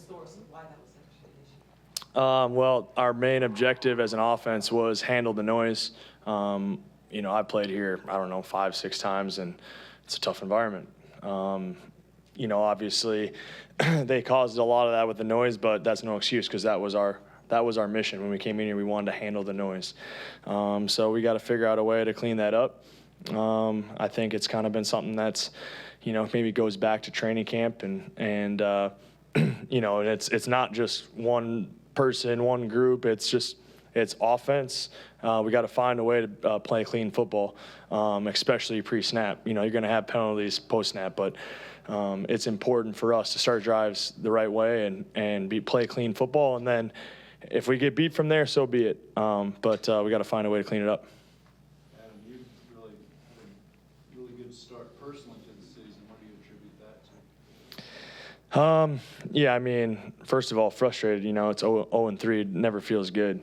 source of why that was such an issue? Well, our main objective as an offense was handle the noise. I played here, 5, 6 times, and it's a tough environment. Obviously, they caused a lot of that with the noise, but that's no excuse because that was our mission when we came in here. We wanted to handle the noise. So we got to figure out a way to clean that up. I think it's kind of been something that's, maybe goes back to training camp and it's not just one person, one group. It's offense. We got to find a way to play clean football, especially pre-snap. You're going to have penalties post-snap, but it's important for us to start drives the right way and play clean football. And then if we get beat from there, so be it. But we got to find a way to clean it up. Adam, you've really had a really good start personally to the season. What do you attribute that to? First of all, frustrated. It's 0-3. It never feels good.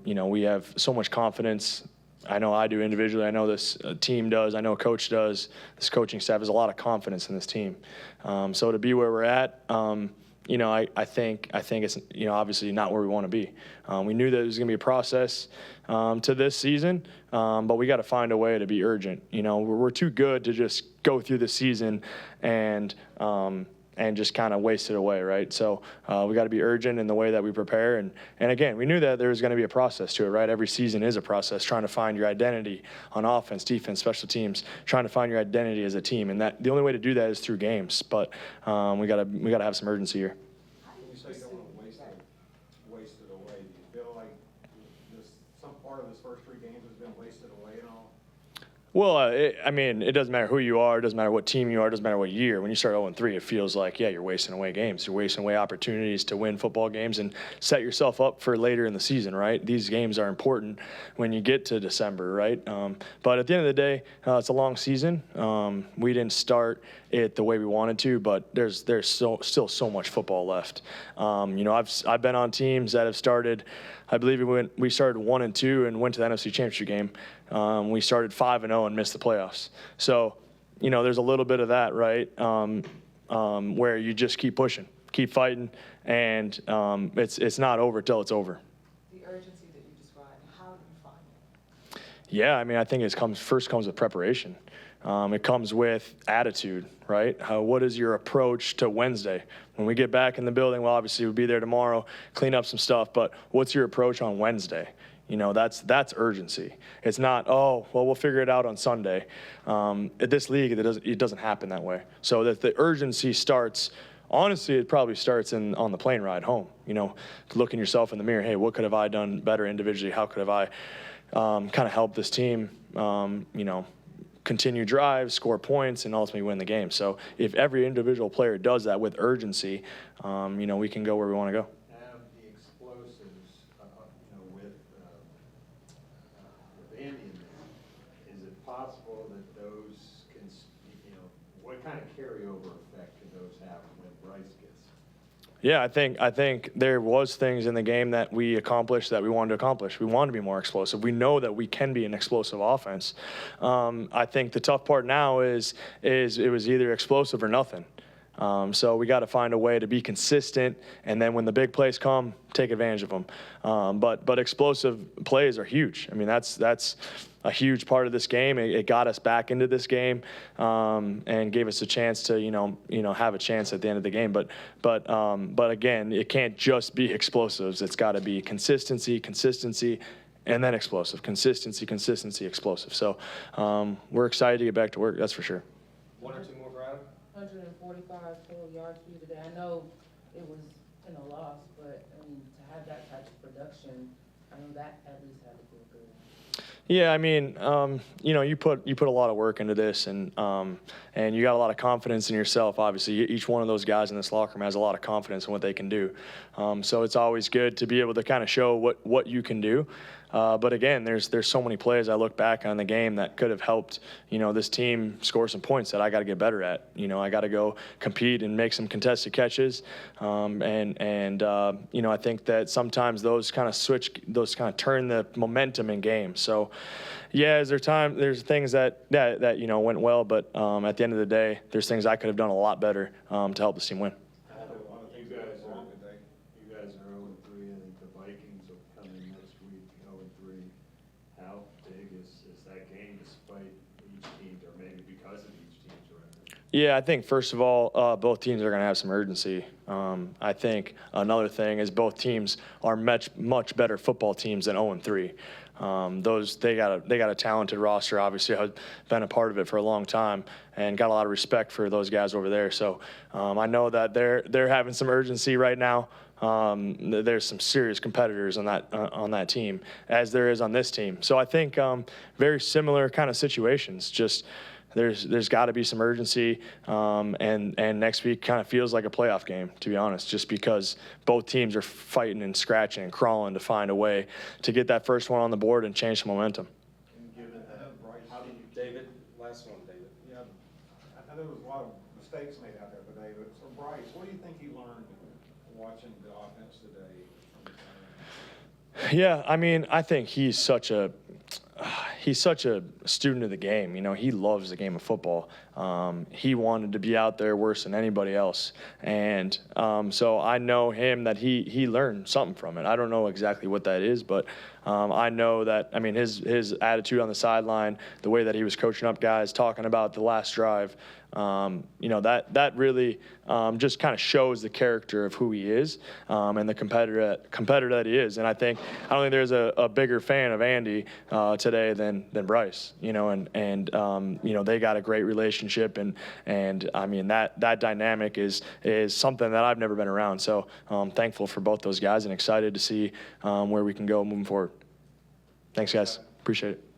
We have so much confidence. I know I do individually. I know this team does. I know coach does. This coaching staff has a lot of confidence in this team. So to be where we're at, I think it's obviously not where we want to be. We knew that it was going to be a process to this season, but we got to find a way to be urgent. We're too good to just go through the season and just kind of waste it away, right? So we got to be urgent in the way that we prepare. And again, we knew that there was going to be a process to it, right? Every season is a process, trying to find your identity on offense, defense, special teams, trying to find your identity as a team. And that the only way to do that is through games. But we got to have some urgency here. When you say you don't want to waste it away, do you feel like some part of this first 3 games has been wasted away and all? Well, it doesn't matter who you are. It doesn't matter what team you are. It doesn't matter what year. When you start 0-3, it feels like, you're wasting away games. You're wasting away opportunities to win football games and set yourself up for later in the season, right? These games are important when you get to December, right? But at the end of the day, it's a long season. We didn't start it the way we wanted to, but there's still so much football left. I've been on teams that have started. I believe we started 1-2 and went to the NFC Championship game. We started 5-0 and missed the playoffs. So, there's a little bit of that, right? Where you just keep pushing, keep fighting, and it's not over till it's over. The urgency that you described, how do you find it? Yeah, I think it comes with preparation. It comes with attitude, right? What is your approach to Wednesday? When we get back in the building, well, obviously we'll be there tomorrow, clean up some stuff, but what's your approach on Wednesday? That's urgency. It's not, we'll figure it out on Sunday. At this league, it doesn't happen that way. So that the urgency starts, honestly, it probably starts on the plane ride home. Looking yourself in the mirror, hey, what could have I done better individually? How could have I kind of helped this team, continue drives, score points, and ultimately win the game. So if every individual player does that with urgency, we can go where we want to go. Have the explosives, with Andy, is it possible that those can, what kind of carryover effect can those have when Bryce gets? Yeah, I think there was things in the game that we accomplished that we wanted to accomplish. We wanted to be more explosive. We know that we can be an explosive offense. I think the tough part now is it was either explosive or nothing. So we got to find a way to be consistent, and then when the big plays come, take advantage of them. But explosive plays are huge. That's a huge part of this game. It got us back into this game and gave us a chance to have a chance at the end of the game. But again, it can't just be explosives. It's got to be consistency, and then explosive. Consistency, explosive. So we're excited to get back to work. That's for sure. 1 or 2 more for Adam? 145 total yards for you today. I know it was in a loss, but to have that type of production, I know that at least had to feel good. Yeah, you put a lot of work into this, and you got a lot of confidence in yourself. Obviously, each one of those guys in this locker room has a lot of confidence in what they can do. So it's always good to be able to kind of show what you can do. But again, there's so many plays I look back on the game that could have helped this team score some points that I got to get better at. I got to go compete and make some contested catches, I think that sometimes those kind of turn the momentum in games. So yeah, there's things that went well, but at the end of the day, there's things I could have done a lot better to help this team win. You guys are Yeah, I think first of all, both teams are going to have some urgency. I think another thing is both teams are much better football teams than 0-3. They got a talented roster. Obviously, I've been a part of it for a long time and got a lot of respect for those guys over there. So I know that they're having some urgency right now. There's some serious competitors on that team, as there is on this team. So I think very similar kind of situations. Just there's got to be some urgency, and next week kind of feels like a playoff game, to be honest, just because both teams are fighting and scratching and crawling to find a way to get that first one on the board and change some momentum. And given that, Bryce, how do you, David, last one, David. yeah, I know there was a lot of mistakes made out there today, but so Bryce, what do you think you learned watching the offense today from the team? Yeah, I mean, I think he's such a student of the game. You know, he loves the game of football. He wanted to be out there worse than anybody else. And so I know him that he learned something from it. I don't know exactly what that is, but I know that, I mean, his attitude on the sideline, the way that he was coaching up guys, talking about the last drive, you know, that really just kind of shows the character of who he is and the competitor that he is. And I don't think there's a bigger fan of Andy today than Bryce. You know, and you know, they got a great relationship, and I mean that dynamic is something that I've never been around. So I'm thankful for both those guys and excited to see where we can go moving forward. Thanks, guys. Appreciate it.